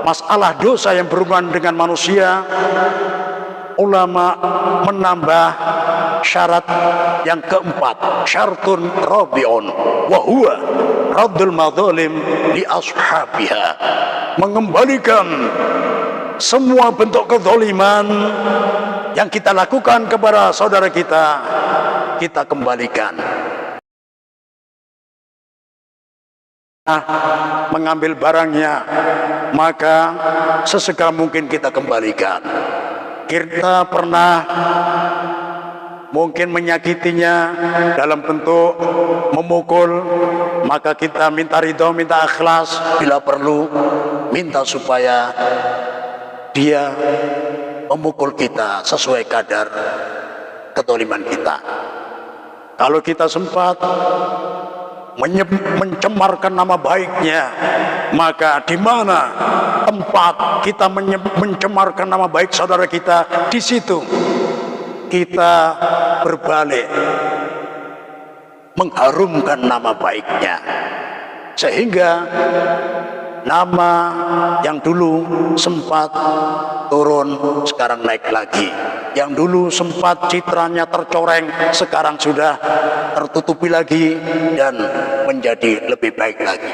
masalah dosa yang berhubungan dengan manusia, ulama menambah syarat yang keempat, syartun rabi'un wa huwa raddul madzalim li ashabiha, mengembalikan semua bentuk kezaliman yang kita lakukan kepada saudara kita, kita kembalikan. Mengambil barangnya, maka sesegera mungkin kita kembalikan. Kita pernah mungkin menyakitinya dalam bentuk memukul, maka kita minta ridho, minta ikhlas, bila perlu minta supaya dia memukul kita sesuai kadar kezaliman kita. Kalau kita sempat mencemarkan nama baiknya, maka di mana tempat kita mencemarkan nama baik saudara kita, di situ kita berbalik mengharumkan nama baiknya, sehingga nama yang dulu sempat turun sekarang naik lagi, yang dulu sempat citranya tercoreng sekarang sudah tertutupi lagi dan menjadi lebih baik lagi.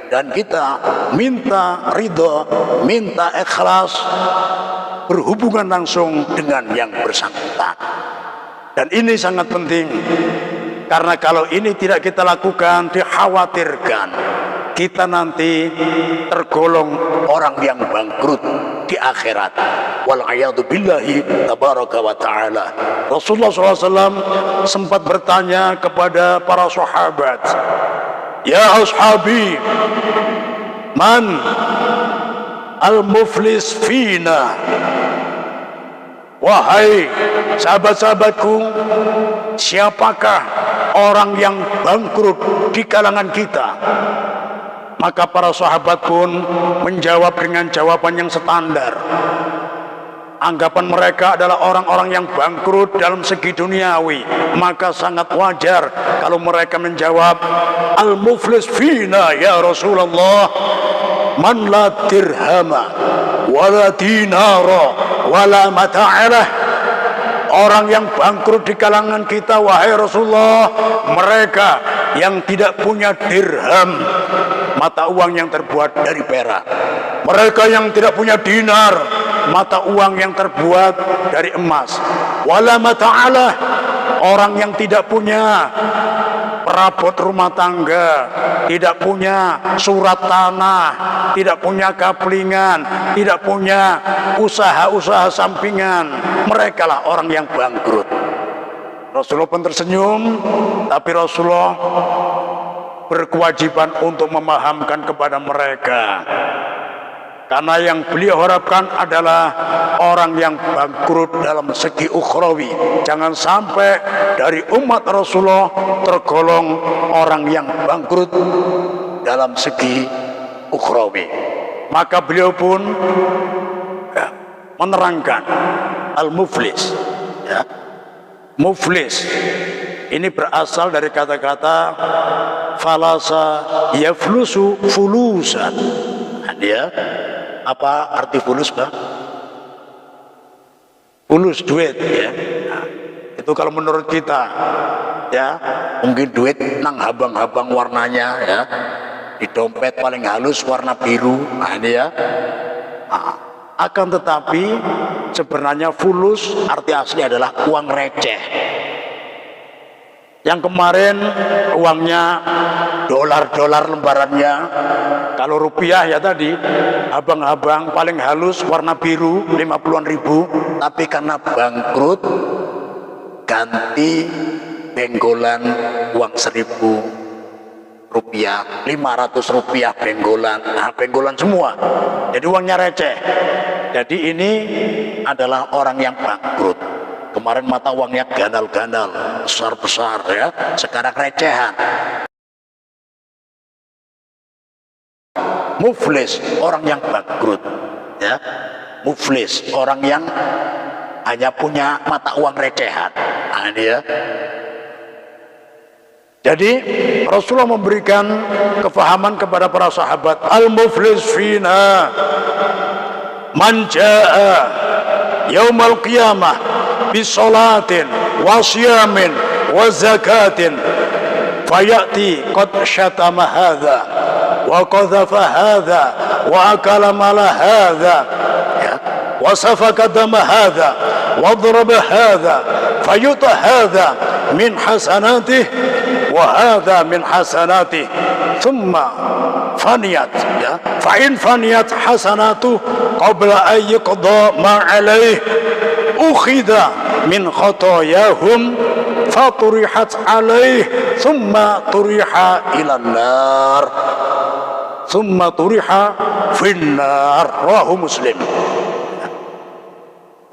Dan kita minta ridho, minta ikhlas, berhubungan langsung dengan yang bersangkutan. Dan ini sangat penting, karena kalau ini tidak kita lakukan, dikhawatirkan kita nanti tergolong orang yang bangkrut di akhirat. Wal'iyadu billahi tabaraka wa ta'ala. Rasulullah SAW sempat bertanya kepada para sahabat, ya ashabi, man al-muflis fina? Wahai sahabat-sahabatku, siapakah orang yang bangkrut di kalangan kita? Maka para sahabat pun menjawab dengan jawaban yang standar. Anggapan mereka adalah orang-orang yang bangkrut dalam segi duniawi, maka sangat wajar kalau mereka menjawab, al-muflis fina ya Rasulullah man la dirhama wala dinara wala mata'alah. Orang yang bangkrut di kalangan kita, wahai Rasulullah, mereka yang tidak punya dirham, mata uang yang terbuat dari perak, mereka yang tidak punya dinar, mata uang yang terbuat dari emas, wala mata'alah, orang yang tidak punya perabot rumah tangga, tidak punya surat tanah, tidak punya kaplingan, tidak punya usaha-usaha sampingan, mereka lah orang yang bangkrut. Rasulullah pun tersenyum, tapi Rasulullah berkewajiban untuk memahamkan kepada mereka, karena yang beliau harapkan adalah orang yang bangkrut dalam segi ukhrawi. Jangan sampai dari umat Rasulullah tergolong orang yang bangkrut dalam segi ukhrawi. Maka beliau pun menerangkan al-muflis, ya. Muflis ini berasal dari kata-kata falasa yaflusu fulusan. Dia apa arti fulus, Bang? Fulus, duit, ya. Nah, itu kalau menurut kita, ya, mungkin duit nang habang-habang warnanya, ya, di dompet paling halus warna biru, nah ini ya. Nah, akan tetapi sebenarnya fulus arti asli adalah uang receh. Yang kemarin uangnya dolar-dolar lembarannya, kalau rupiah ya tadi abang-abang paling halus warna biru 50-an ribu, tapi karena bangkrut ganti benggolan uang 1.000 rupiah, 500 rupiah benggolan, nah benggolan semua, jadi uangnya receh. Jadi ini adalah orang yang bangkrut. Kemarin mata uangnya ganal-ganal, besar-besar, ya, sekarang recehan. Muflis, orang yang bangkrut, ya. Muflis, orang yang hanya punya mata uang recehan. Nah, ini ya. Jadi Rasulullah memberikan kefahaman kepada para sahabat, al-muflis fina man jaa yaumal qiyamah bisolatin wa siyamin wa zakatin fayati qad syatama hadha wa qadhafa hadha wa akala mala hadha wa safaka dama hadha wa dharaba hadha fayuta hadha min hasanatih wa hadha min hasanatih thumma faniyat fa in faniyat hasanatu qabla an yuqda ma alaih ukhidha min khotoyahum faturihat alaih thumma turiha ilan nar thumma turiha finnar. Rawahu Muslim.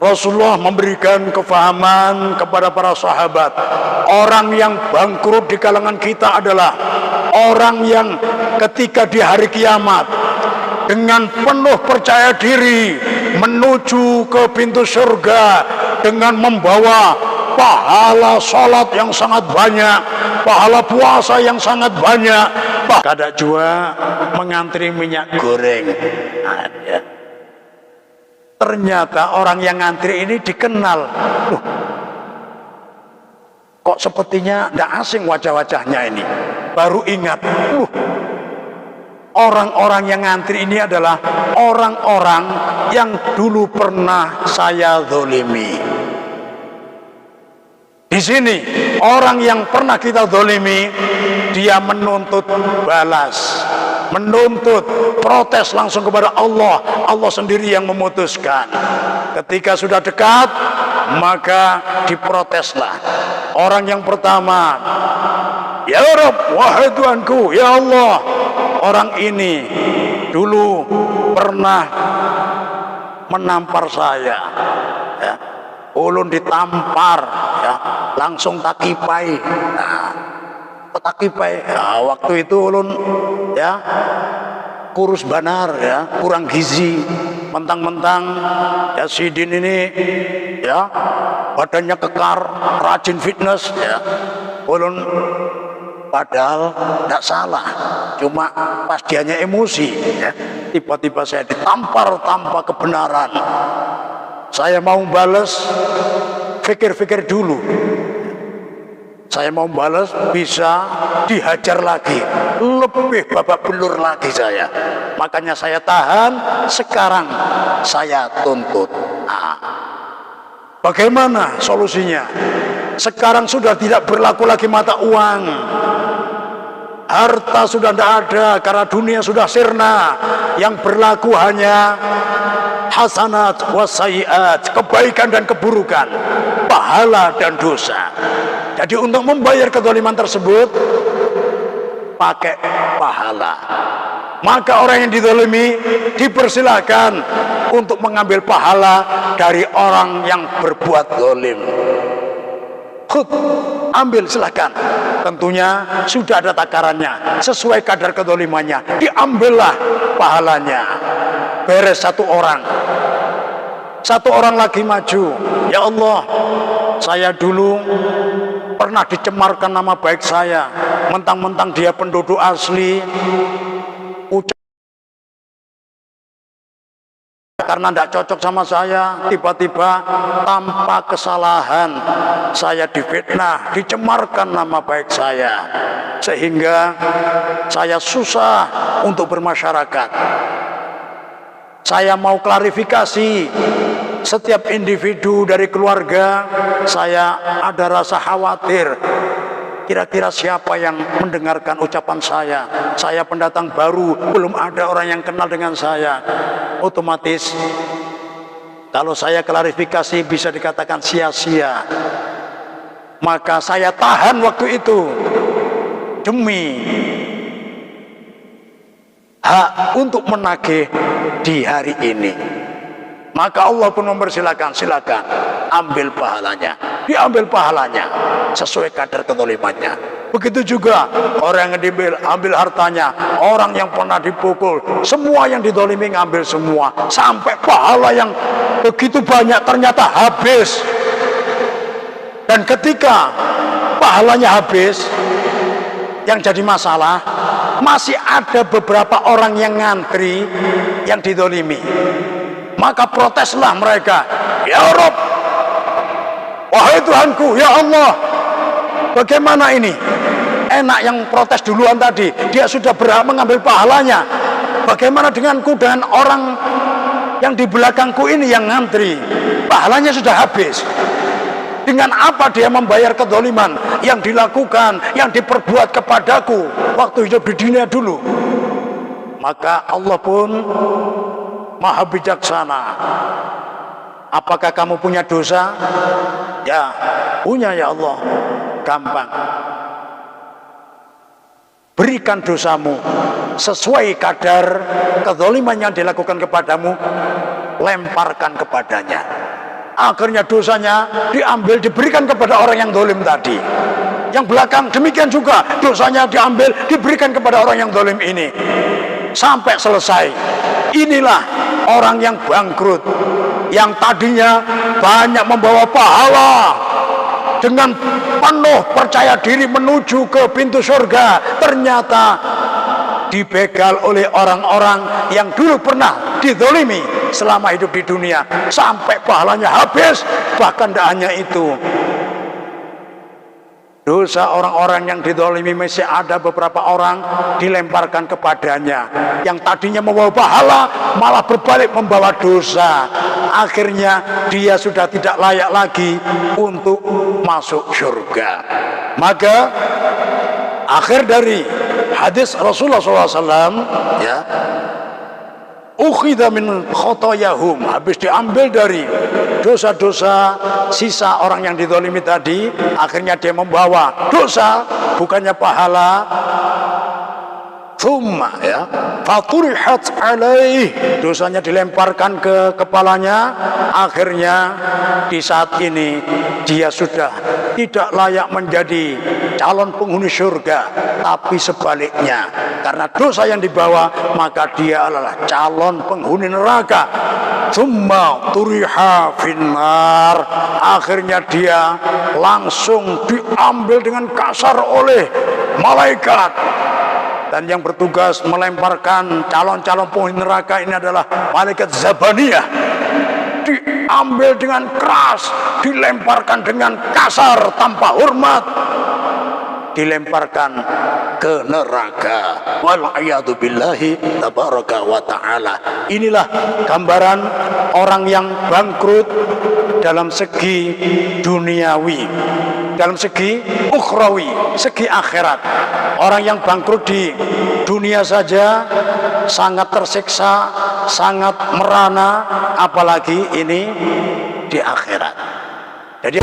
Rasulullah memberikan kefahaman kepada para sahabat, orang yang bangkrut di kalangan kita adalah orang yang ketika di hari kiamat dengan penuh percaya diri menuju ke pintu surga dengan membawa pahala sholat yang sangat banyak, pahala puasa yang sangat banyak, kada juga mengantri minyak goreng. Ternyata orang yang ngantri ini dikenal. Kok sepertinya tidak asing wajah-wajahnya ini. Baru ingat, orang-orang yang ngantri ini adalah orang-orang yang dulu pernah saya zolimi. Di sini orang yang pernah kita zolimi, dia menuntut balas, menuntut protes langsung kepada Allah. Allah sendiri yang memutuskan. Ketika sudah dekat, maka diproteslah. Orang yang pertama, ya Rabb, wahai Tuhanku, ya Allah, orang ini dulu pernah menampar saya, ya. Ulun ditampar, ya, langsung takipai. Takipai. Ya, waktu itu ulun, ya, kurus banar, ya, kurang gizi, mentang-mentang ya Sidin ini, ya, badannya kekar, rajin fitness, ya. Ulun padahal tidak salah, cuma pas dianya emosi, ya, tiba-tiba saya ditampar tanpa kebenaran. Saya mau balas, pikir-pikir dulu. Saya mau balas, bisa dihajar lagi, lebih babak belur lagi saya. Makanya saya tahan, sekarang saya tuntut. Bagaimana solusinya? Sekarang sudah tidak berlaku lagi mata uang, harta sudah tidak ada karena dunia sudah sirna. Yang berlaku hanya hasanat wasaiat, kebaikan dan keburukan, pahala dan dosa. Jadi untuk membayar kezaliman tersebut pakai pahala. Maka orang yang dizalimi dipersilahkan untuk mengambil pahala dari orang yang berbuat zalim. Khud, ambil silakan. Tentunya sudah ada takarannya, sesuai kadar kezalimannya. Diambillah pahalanya. Beres satu orang lagi maju. Ya Allah, saya dulu pernah dicemarkan nama baik saya, mentang-mentang dia penduduk asli, karena tidak cocok sama saya, tiba-tiba tanpa kesalahan saya difitnah, dicemarkan nama baik saya, sehingga saya susah untuk bermasyarakat. Saya mau klarifikasi setiap individu dari keluarga, saya ada rasa khawatir. Kira-kira siapa yang mendengarkan ucapan saya? Saya pendatang baru, belum ada orang yang kenal dengan saya. Otomatis kalau saya klarifikasi bisa dikatakan sia-sia. Maka saya tahan waktu itu demi hak untuk menagih di hari ini. Maka Allah pun mempersilakan, silakan ambil pahalanya, diambil pahalanya sesuai kadar kezalimannya. Begitu juga orang yang ambil hartanya, orang yang pernah dipukul, semua yang dizalimi ngambil semua, sampai pahala yang begitu banyak ternyata habis. Dan ketika pahalanya habis, yang jadi masalah masih ada beberapa orang yang ngantri yang dizalimi. Maka proteslah mereka, ya Rabb, wahai Tuhanku, ya Allah, bagaimana ini? Enak yang protes duluan tadi, dia sudah berhak mengambil pahalanya. Bagaimana denganku, dengan orang yang di belakangku ini yang ngantri, pahalanya sudah habis. Dengan apa dia membayar kezaliman yang dilakukan, yang diperbuat kepadaku waktu hidup di dunia dulu? Maka Allah pun Maha bijaksana. Apakah kamu punya dosa? Ya, punya ya Allah. Gampang. Berikan dosamu sesuai kadar kezaliman yang dilakukan kepadamu, lemparkan kepadanya. Akhirnya dosanya diambil, diberikan kepada orang yang zalim tadi. Yang belakang demikian juga, dosanya diambil, diberikan kepada orang yang zalim ini. Sampai selesai. Inilah orang yang bangkrut, yang tadinya banyak membawa pahala, dengan penuh percaya diri menuju ke pintu surga, ternyata dibegal oleh orang-orang yang dulu pernah dizalimi selama hidup di dunia, sampai pahalanya habis. Bahkan tidak hanya itu, dosa orang-orang yang dizalimi masih ada beberapa orang dilemparkan kepadanya, yang tadinya membawa pahala malah berbalik membawa dosa. Akhirnya dia sudah tidak layak lagi untuk masuk surga. Maka akhir dari hadis Rasulullah SAW, ya, ukhidha min khotoyahum, habis diambil dari dosa-dosa sisa orang yang dizalimi tadi. Akhirnya dia membawa dosa, bukannya pahala. Thumma, ya, faturihat alaih, dosanya dilemparkan ke kepalanya. Akhirnya di saat ini dia sudah tidak layak menjadi calon penghuni surga, tapi sebaliknya, karena dosa yang dibawa maka dia adalah calon penghuni neraka. Thumma turiha finnar, akhirnya dia langsung diambil dengan kasar oleh malaikat. Dan yang bertugas melemparkan calon-calon penghuni neraka ini adalah malaikat Zabaniyah. Diambil dengan keras, dilemparkan dengan kasar tanpa hormat, dilemparkan ke neraka. Wal'iyadu billahi tabaraka wa ta'ala. Inilah gambaran orang yang bangkrut dalam segi duniawi, dalam segi ukhrawi, segi akhirat. Orang yang bangkrut di dunia saja sangat tersiksa, sangat merana, apalagi ini di akhirat. Jadi